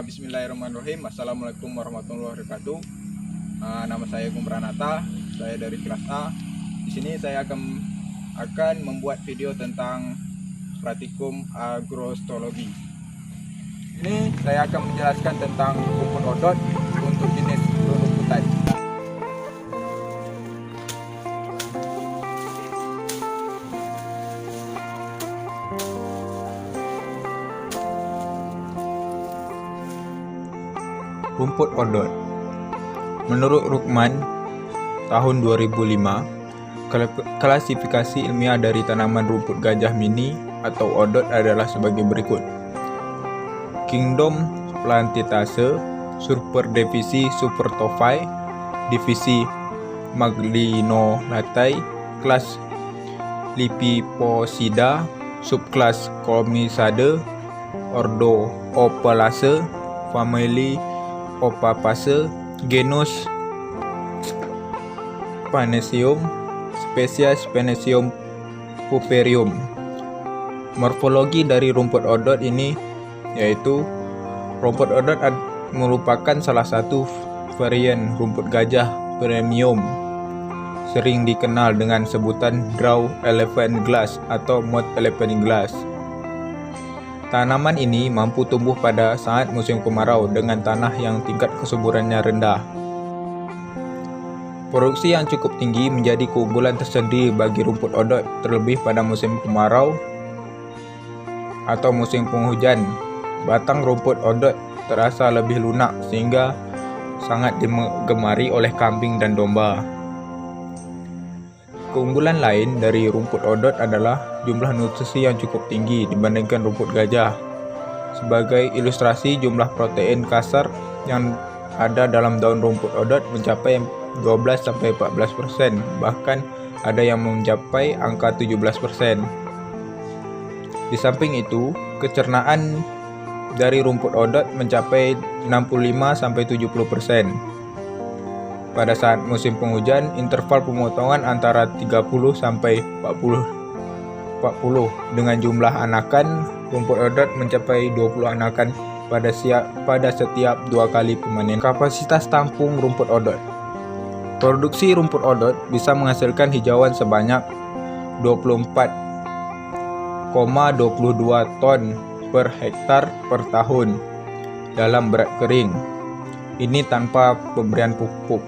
Bismillahirrahmanirrahim. Assalamualaikum warahmatullahi wabarakatuh. Nama saya Gung Pranata, saya dari kelas A. Di sini saya akan membuat video tentang praktikum agrostologi. Ini saya akan menjelaskan tentang rumput odot untuk jenis rumputan. Rumput odot. Menurut Rukman tahun 2005, klasifikasi ilmiah dari tanaman rumput gajah mini atau odot adalah sebagai berikut. Kingdom Plantitaceae, Superdivisi Supertophae, Divisi Maglinolatae, kelas Lipiposida, subkelas Comicidae, ordo Opalaceae, famili Opapaceae, genus Spanecium, spesies Spanecium purpureum. Morfologi dari rumput odot ini yaitu rumput odot merupakan salah satu varian rumput gajah premium, sering dikenal dengan sebutan draw elephant grass atau moth elephant grass. Tanaman ini mampu tumbuh pada saat musim kemarau dengan tanah yang tingkat kesuburannya rendah. Produksi yang cukup tinggi menjadi keunggulan tersendiri bagi rumput odot, terlebih pada musim kemarau atau musim penghujan. Batang rumput odot terasa lebih lunak sehingga sangat digemari oleh kambing dan domba. Keunggulan lain dari rumput odot adalah jumlah nutrisi yang cukup tinggi dibandingkan rumput gajah. Sebagai ilustrasi, jumlah protein kasar yang ada dalam daun rumput odot mencapai 12-14%, bahkan ada yang mencapai angka 17%. Di samping itu, kecernaan dari rumput odot mencapai 65-70%. Pada saat musim penghujan, interval pemotongan antara 30-40 dengan jumlah anakan rumput odot mencapai 20 anakan pada setiap 2 kali pemanenan. Kapasitas tampung rumput odot. Produksi rumput odot bisa menghasilkan hijauan sebanyak 24,22 ton per hektar per tahun dalam berat kering. Ini tanpa pemberian pupuk.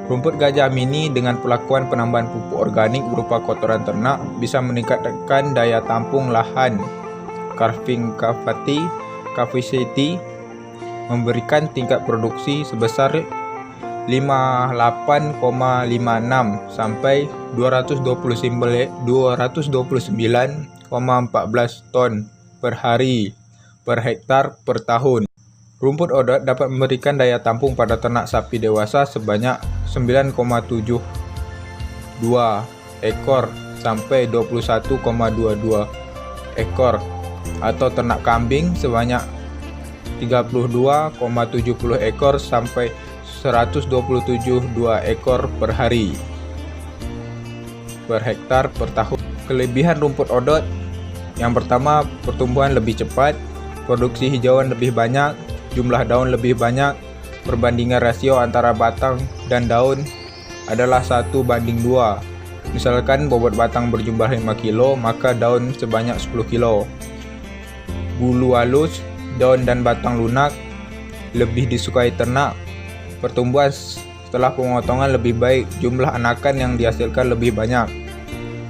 Rumput gajah mini dengan pelakuan penambahan pupuk organik berupa kotoran ternak bisa meningkatkan daya tampung lahan calving capacity, memberikan tingkat produksi sebesar 58,56 sampai 229,14 ton per hari per hektar per tahun. Rumput odot dapat memberikan daya tampung pada ternak sapi dewasa sebanyak 9,72 ekor sampai 21,22 ekor, atau ternak kambing sebanyak 32,70 ekor sampai 127,2 ekor per hari per hektar per tahun. Kelebihan rumput odot: yang pertama, pertumbuhan lebih cepat, produksi hijauan lebih banyak, jumlah daun lebih banyak. Perbandingan rasio antara batang dan daun adalah 1:2. Misalkan bobot batang berjumlah 5 kg, maka daun sebanyak 10 kg. Bulu halus, daun dan batang lunak lebih disukai ternak. Pertumbuhan setelah pemotongan lebih baik, jumlah anakan yang dihasilkan lebih banyak.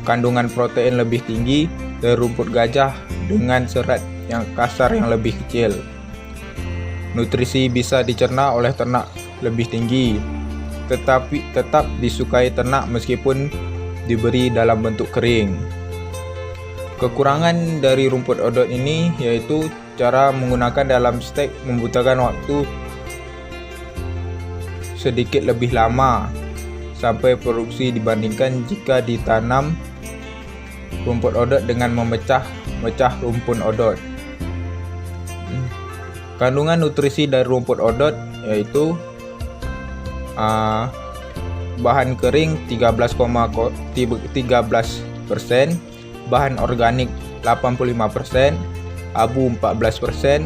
Kandungan protein lebih tinggi dari rumput gajah dengan serat yang kasar yang lebih kecil. Nutrisi bisa dicerna oleh ternak lebih tinggi, tetapi tetap disukai ternak meskipun diberi dalam bentuk kering. Kekurangan dari rumput odot ini yaitu cara menggunakan dalam stek membutuhkan waktu sedikit lebih lama sampai produksi dibandingkan jika ditanam rumput odot dengan memecah rumput odot. Kandungan nutrisi dari rumput odot yaitu bahan kering 13%, bahan organik 85%, abu 14%,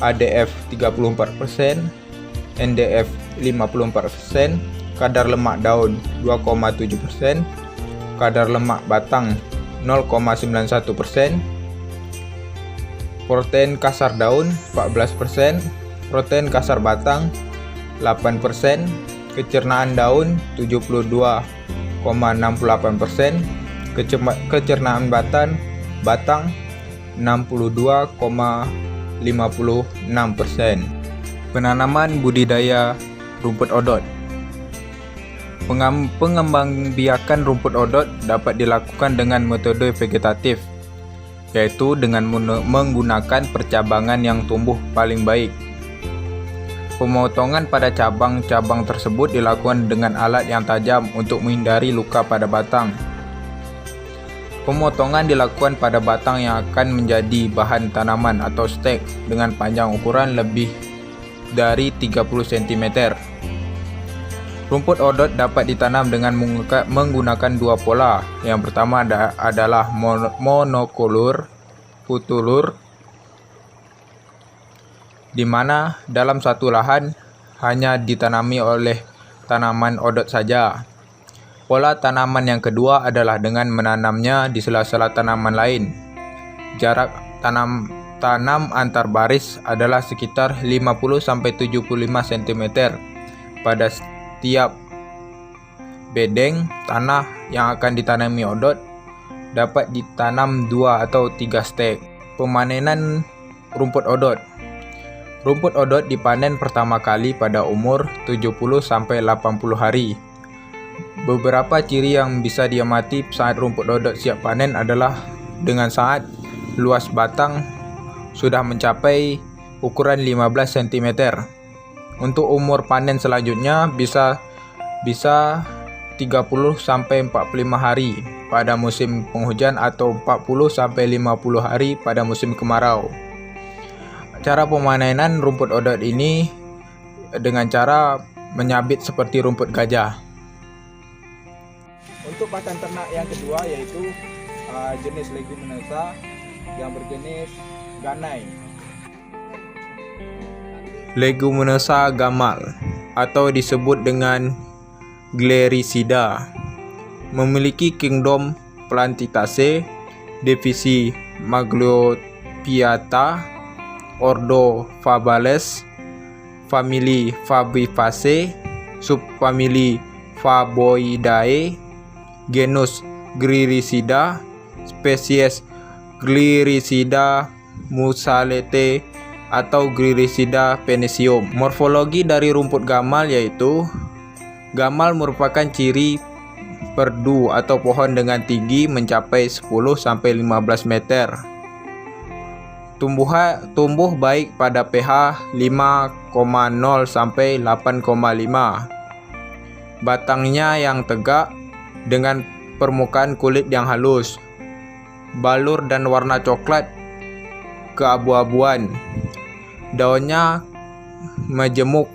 ADF 34%, NDF 54%, kadar lemak daun 2,7%, kadar lemak batang 0,91%, protein kasar daun 14%, protein kasar batang 8%, kecernaan daun 72,68%, kecernaan batang 62,56%. Penanaman budidaya rumput odot. Pengembangbiakan rumput odot dapat dilakukan dengan metode vegetatif, yaitu dengan menggunakan percabangan yang tumbuh paling baik. Pemotongan pada cabang-cabang tersebut dilakukan dengan alat yang tajam untuk menghindari luka pada batang. Pemotongan dilakukan pada batang yang akan menjadi bahan tanaman atau stek dengan panjang ukuran lebih dari 30 cm. Rumput odot dapat ditanam dengan menggunakan dua pola. Yang pertama adalah monokultur, putulur, di mana dalam satu lahan hanya ditanami oleh tanaman odot saja. Pola tanaman yang kedua adalah dengan menanamnya di sela-sela tanaman lain. Jarak tanam antar baris adalah sekitar 50-75 cm pada setiap bedeng tanah yang akan ditanami odot. Dapat ditanam 2 atau 3 stek. Pemanenan rumput odot. Rumput odot dipanen pertama kali pada umur 70-80 hari. Beberapa ciri yang bisa diamati saat rumput odot siap panen adalah dengan saat luas batang sudah mencapai ukuran 15 cm. Untuk umur panen selanjutnya bisa 30-45 hari pada musim penghujan atau 40-50 hari pada musim kemarau. Cara pemanenan rumput odot ini dengan cara menyabit seperti rumput gajah. Untuk pakan ternak yang kedua yaitu jenis leguminosa yang berjenis ganai. Leguminosa gamal atau disebut dengan Glericida memiliki kingdom Plantitaceae, divisi Magliopiata, ordo Fabales, famili Fabifaceae, subfamili Faboidae, genus Gliricida, spesies Gliricida musalete atau Gliricida penicium. Morfologi dari rumput gamal yaitu gamal merupakan ciri perdu atau pohon dengan tinggi mencapai 10-15 meter. Tumbuh baik pada pH 5,0 sampai 8,5. Batangnya yang tegak dengan permukaan kulit yang halus. Balur dan warna coklat keabu-abuan. Daunnya majemuk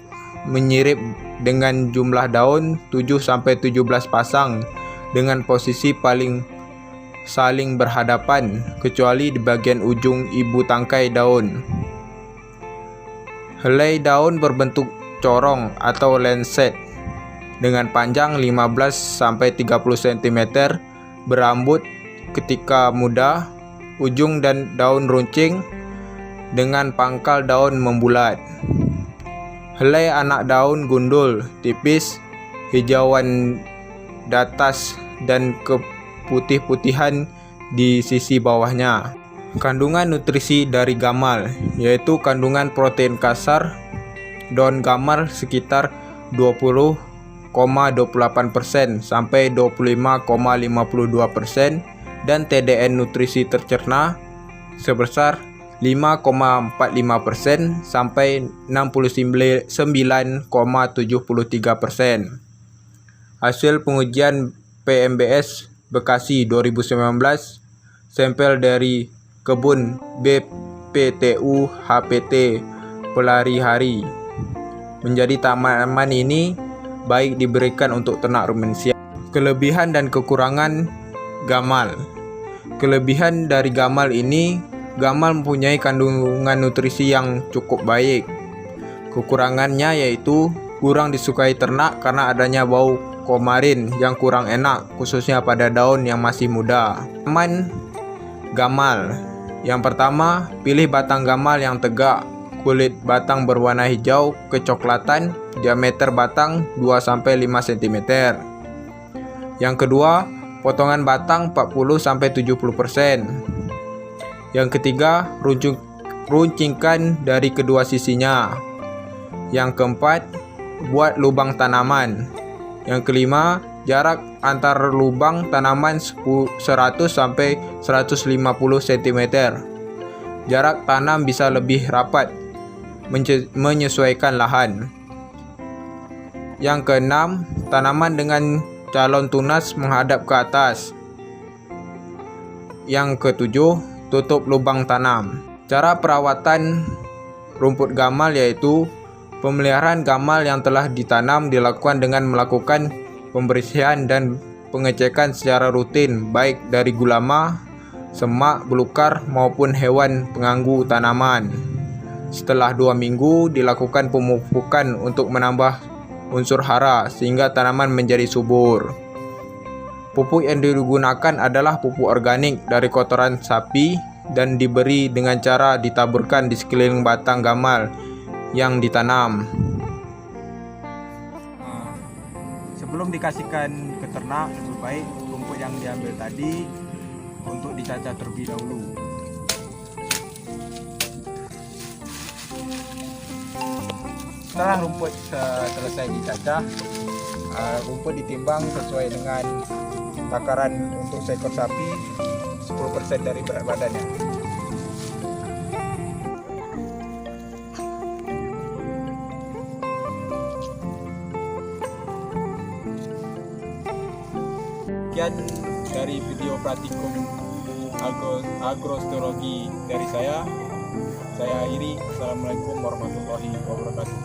menyirip dengan jumlah daun 7-17 pasang dengan posisi saling berhadapan kecuali di bagian ujung ibu tangkai daun. Helai daun berbentuk corong atau lancet dengan panjang 15-30 cm, berambut ketika muda, ujung dan daun runcing dengan pangkal daun membulat. Helai anak daun gundul, tipis, hijauan datas dan keputih-putihan di sisi bawahnya. Kandungan nutrisi dari gamal yaitu kandungan protein kasar daun gamal sekitar 20,28% sampai 25,52% dan TDN nutrisi tercerna sebesar 5,45% sampai 69,73%. Hasil pengujian PMBS Bekasi 2019, sampel dari kebun BPTU HPT Pelari-Hari. Menjadi tanaman ini baik diberikan untuk ternak rumensia. Kelebihan dan kekurangan gamal. Kelebihan dari gamal ini gamal mempunyai kandungan nutrisi yang cukup baik. Kekurangannya yaitu kurang disukai ternak karena adanya bau komarin yang kurang enak, khususnya pada daun yang masih muda. Tanaman gamal. Yang pertama, pilih batang gamal yang tegak, kulit batang berwarna hijau kecoklatan, diameter batang 2-5 cm. Yang kedua, potongan batang 40-70%. Yang ketiga, runcingkan dari kedua sisinya. Yang keempat, buat lubang tanaman. Yang kelima, jarak antar lubang tanaman 100-150 cm. Jarak tanam bisa lebih rapat, menyesuaikan lahan. Yang keenam, tanaman dengan calon tunas menghadap ke atas. Yang ketujuh, tutup lubang tanam. Cara perawatan rumput gamal yaitu pemeliharaan gamal yang telah ditanam dilakukan dengan melakukan pembersihan dan pengecekan secara rutin, baik dari gulama, semak, belukar, maupun hewan pengganggu tanaman. Setelah 2 minggu, dilakukan pemupukan untuk menambah unsur hara sehingga tanaman menjadi subur. Pupuk yang digunakan adalah pupuk organik dari kotoran sapi dan diberi dengan cara ditaburkan di sekeliling batang gamal yang ditanam. Sebelum dikasihkan ke ternak, lebih baik rumput yang diambil tadi untuk dicacah terlebih dahulu. Setelah rumput selesai dicacah, rumput ditimbang sesuai dengan takaran untuk seekor sapi 10% dari berat badannya. Sekian dari video praktikum agrosteologi dari saya. Saya akhiri. Assalamualaikum warahmatullahi wabarakatuh.